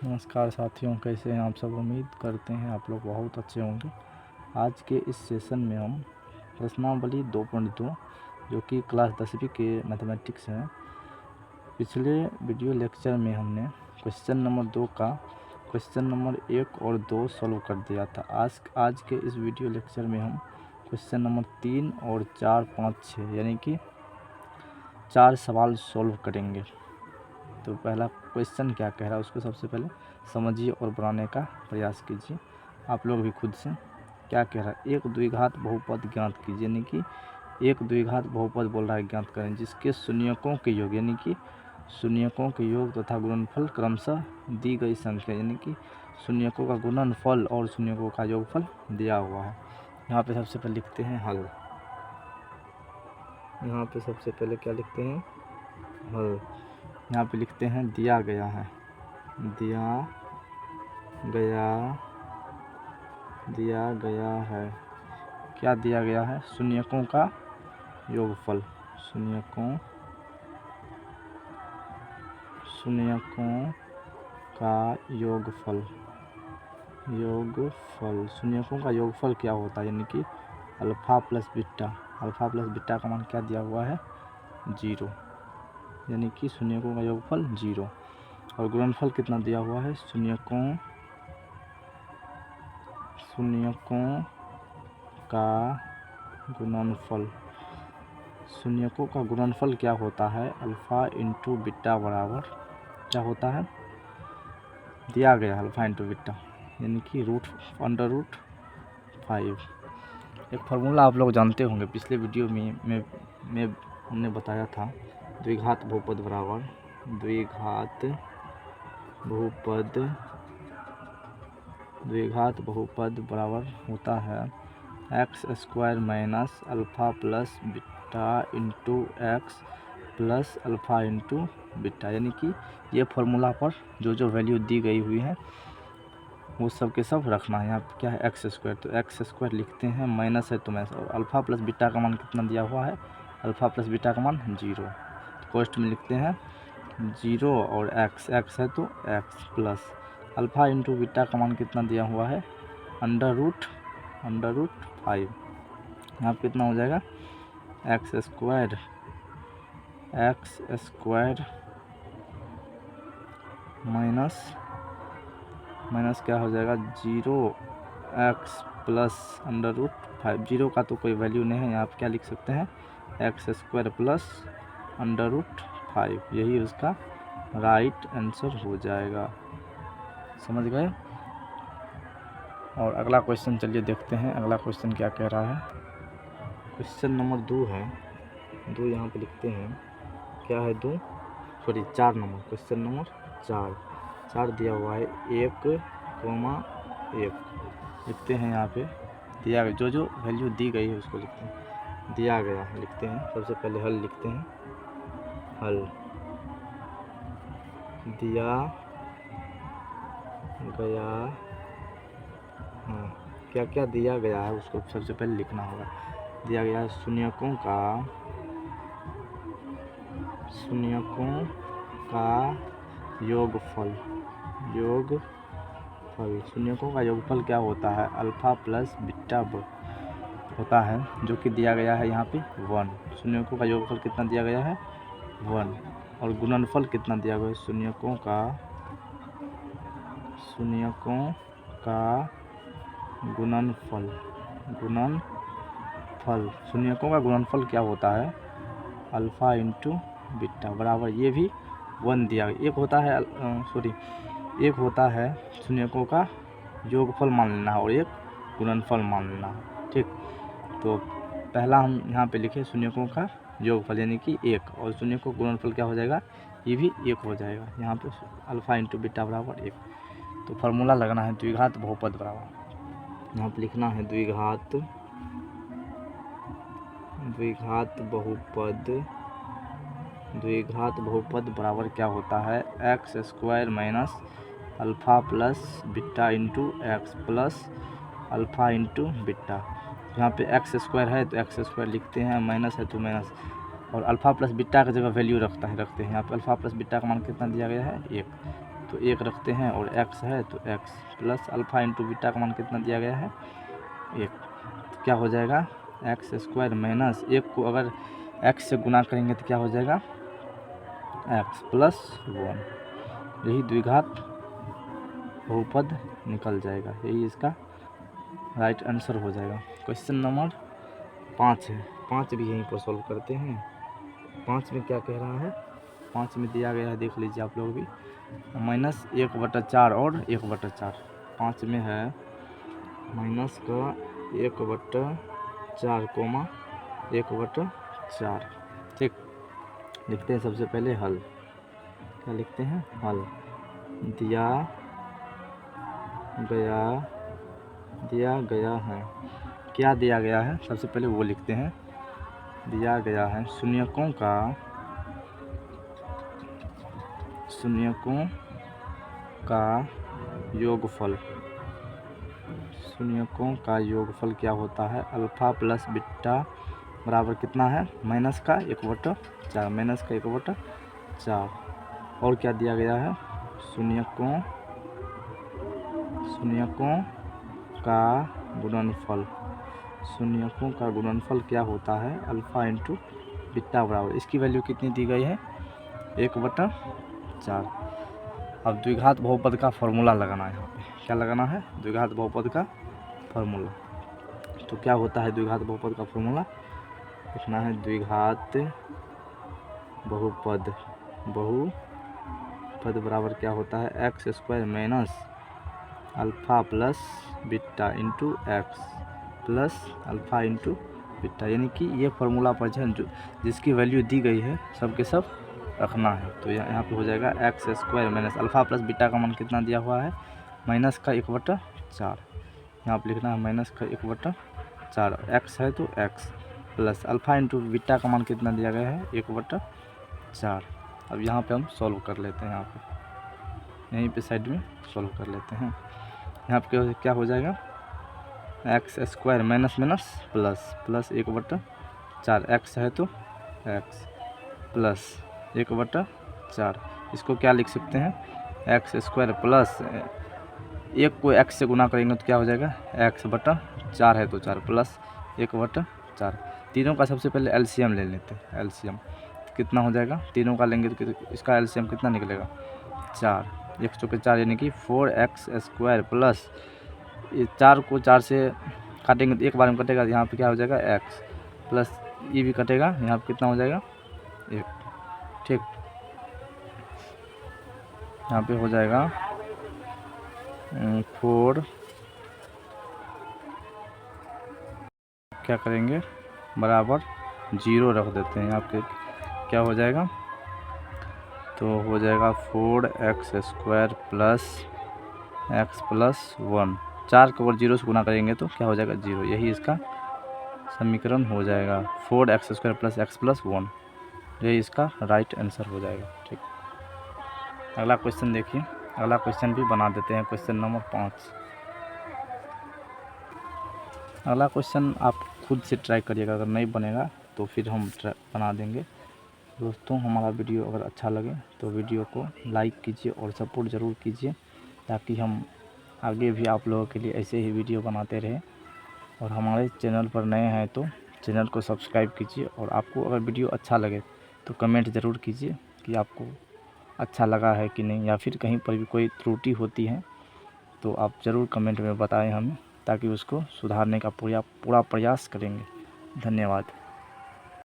नमस्कार साथियों, कैसे हैं आप सब। उम्मीद करते हैं आप लोग बहुत अच्छे होंगे। आज के इस सेशन में हम प्रश्नावली 2.2 जो कि क्लास 10वीं के मैथमेटिक्स हैं, पिछले वीडियो लेक्चर में हमने क्वेश्चन नंबर 2 का क्वेश्चन नंबर 1 और 2 सॉल्व कर दिया था। आज के इस वीडियो लेक्चर में हम क्वेश्चन नंबर 3 और 4, 5, 6 यानी कि 4 सवाल सॉल्व करेंगे। तो पहला क्वेश्चन क्या कह रहा है उसको सबसे पहले समझिए और बनाने का प्रयास कीजिए आप लोग भी खुद से। क्या कह रहा है, एक द्विघात बहुपद ज्ञात कीजिए, यानी कि एक द्विघात बहुपद बोल रहा है ज्ञात करें जिसके शून्यकों के योग यानी कि शून्यकों के योग तथा गुणनफल क्रमशः दी गई संख्या यानी कि शून्यकों का गुणनफल और शून्यकों का योगफल दिया हुआ है। यहाँ पे सबसे पहले लिखते हैं हल। यहाँ पे सबसे पहले क्या लिखते हैं, हल। यहाँ पे लिखते हैं दिया गया है, दिया गया है। क्या दिया गया है, शून्यकों का योगफल, शून्यकों का योगफल। शून्यकों का योगफल क्या होता है, यानी कि अल्फ़ा प्लस बीटा का मान क्या दिया हुआ है, 0, यानी कि शून्यकों का योगफल 0। और गुणनफल कितना दिया हुआ है, शून्यकों का गुणनफल। शून्यकों का गुणनफल क्या होता है, अल्फ़ा इंटू बीटा बराबर क्या होता है, दिया गया अल्फ़ा इंटू बीटा यानी कि √5। एक फार्मूला आप लोग जानते होंगे, पिछले वीडियो में हमने बताया था, द्विघात बहुपद बराबर होता है x² minus alpha plus beta into x plus alpha into beta. यानी कि ये फार्मूला पर जो वैल्यू दी गई हुई है वो सब के सब रखना है। यहाँ पे क्या है, x², तो x² लिखते हैं, माइनस है तो माइनस, और अल्फ़ा प्लस बीटा का मान कितना दिया हुआ है, अल्फ़ा प्लस बीटा का मान 0। तो कॉस्ट में लिखते हैं 0 और x है तो x plus alpha into beta का मान कितना दिया हुआ है, √5। यहाँ पे कितना हो जाएगा, x² माइनस क्या हो जाएगा, 0x प्लस √5। 0 का तो कोई वैल्यू नहीं है, यहाँ पे क्या लिख सकते हैं, x² प्लस √5। यही उसका राइट आंसर हो जाएगा। समझ गए। और अगला क्वेश्चन चलिए देखते हैं, अगला क्वेश्चन क्या कह रहा है। क्वेश्चन नंबर 2 है, 2 यहाँ पे लिखते हैं, क्या है 4 नंबर, क्वेश्चन नंबर 4 दिया हुआ है 1,1 लिखते हैं। यहाँ पे दिया गया जो वैल्यू दी गई है उसको लिखते हैं, दिया गया है लिखते हैं। सबसे पहले हल लिखते हैं, हल दिया गया, हाँ क्या क्या दिया गया है उसको सबसे पहले लिखना होगा। दिया गया है शून्यकों का योगफल। शून्यकों का योगफल क्या होता है, अल्फ़ा प्लस बीटा होता है, जो कि दिया गया है यहाँ पे 1। शून्यकों का योगफल कितना दिया गया है, 1। और गुणनफल कितना दिया गया है, शून्यकों का गुणनफल। शून्यकों का गुणनफल क्या होता है, अल्फ़ा इंटू बीटा बराबर, ये भी 1 दिया गया। एक होता है शून्यकों का योगफल मान लेना और एक गुणनफल मान लेना, ठीक। तो पहला हम यहाँ पे लिखे शून्यकों का योगफल यानी कि 1, और शून्यकों का गुणनफल क्या हो जाएगा, ये भी 1 हो जाएगा। यहाँ पे अल्फ़ा इंटू बीटा बराबर 1। तो फार्मूला लगना है द्विघात बहुपद बराबर, यहाँ पे लिखना है द्विघात बहुपद बराबर क्या होता है, x² minus alpha plus beta into x plus alpha into beta. यहाँ पे x² है तो x² लिखते हैं, माइनस है तो माइनस, और अल्फ़ा प्लस बीटा की जगह वैल्यू रखते हैं। यहाँ पे अल्फ़ा प्लस बीटा का मान कितना दिया गया है, 1। तो 1 रखते हैं और x है तो x plus alpha into beta का मान कितना दिया गया है 1। तो क्या हो जाएगा एक्स स्क्वायर माइनस 1 को अगर x से गुना करेंगे तो क्या हो जाएगा x प्लस 1। यही द्विघात बहुपद निकल जाएगा, यही इसका राइट आंसर हो जाएगा। क्वेश्चन नंबर 5 है, 5 भी यहीं पर सॉल्व करते हैं। 5 में क्या कह रहा है, 5 में दिया गया है देख लीजिए आप लोग भी, -1/4 और 1/4। 5 में है माइनस का 1/4 कोमा 1/4। ठीक, लिखते हैं सबसे पहले हल। क्या लिखते हैं हल। दिया गया है, क्या दिया गया है सबसे पहले वो लिखते हैं। दिया गया है शून्यकों का योगफल। शून्यकों का योगफल क्या होता है, अल्फ़ा प्लस बीटा बराबर कितना है माइनस का 1/4, माइनस का 1/4। और क्या दिया गया है शून्यकों का गुणनफल। शून्यकों का गुणनफल क्या होता है अल्फ़ा इंटू बीटा बराबर, इसकी वैल्यू कितनी दी गई है 1/4। अब द्विघात बहुपद का फॉर्मूला लगाना है यहाँ पे। क्या लगाना है द्विघात बहुपद का फॉर्मूला। तो क्या होता है द्विघात बहुपद का फॉर्मूला, लिखना है द्विघात बहुपद बराबर क्या होता है x square minus alpha plus beta into x plus alpha into beta. यानी कि ये फार्मूला पर जो जिसकी वैल्यू दी गई है सब के सब रखना है। तो यहाँ पे हो जाएगा x square minus alpha plus beta का मान कितना दिया हुआ है माइनस का 1/4। यहाँ पे लिखना है माइनस का 1/4, एक्स है तो x plus alpha into beta का मान कितना दिया गया है 1/4। अब यहाँ पे हम सॉल्व कर लेते हैं, यहाँ पे यहीं पे साइड में सॉल्व कर लेते हैं। यहाँ पे क्या हो जाएगा x square minus plus 1/4, x है तो एक्स प्लस 1/4। इसको क्या लिख सकते हैं एक्स स्क्वायर प्लस 1 को x से गुना करेंगे तो क्या हो जाएगा x/4 है तो 4 प्लस 1/4। तीनों का सबसे पहले एलसीएम ले लेते हैं। एलसीएम कितना हो जाएगा, तीनों का लेंगे तो इसका एलसीएम कितना निकलेगा 4, 1 चौके 4 यानी कि 4x स्क्वायर प्लस 4 को 4 से काटेंगे तो एक बार में कटेगा, यहाँ पे क्या हो जाएगा x प्लस ये भी कटेगा, यहाँ पे कितना हो जाएगा 1। ठीक, यहाँ पे हो जाएगा 4, क्या करेंगे बराबर 0 रख देते हैं। यहाँ पे क्या हो जाएगा, तो हो जाएगा 4x square plus x plus 1। 4 को अगर 0 से गुना करेंगे तो क्या हो जाएगा 0, यही इसका समीकरण हो जाएगा 4x square plus x plus 1, यही इसका राइट आंसर हो जाएगा। ठीक, अगला क्वेश्चन देखिए। अगला क्वेश्चन भी बना देते हैं, क्वेश्चन नंबर 5। अगला क्वेश्चन आप खुद से ट्राई करिएगा, अगर नहीं बनेगा तो फिर हम बना देंगे। दोस्तों हमारा वीडियो अगर अच्छा लगे तो वीडियो को लाइक कीजिए और सपोर्ट ज़रूर कीजिए, ताकि हम आगे भी आप लोगों के लिए ऐसे ही वीडियो बनाते रहें। और हमारे चैनल पर नए हैं तो चैनल को सब्सक्राइब कीजिए। और आपको अगर वीडियो अच्छा लगे तो कमेंट ज़रूर कीजिए कि आपको अच्छा लगा है कि नहीं, या फिर कहीं पर भी कोई त्रुटि होती है तो आप ज़रूर कमेंट में बताएं हमें, ताकि उसको सुधारने का पूरा प्रयास करेंगे। धन्यवाद।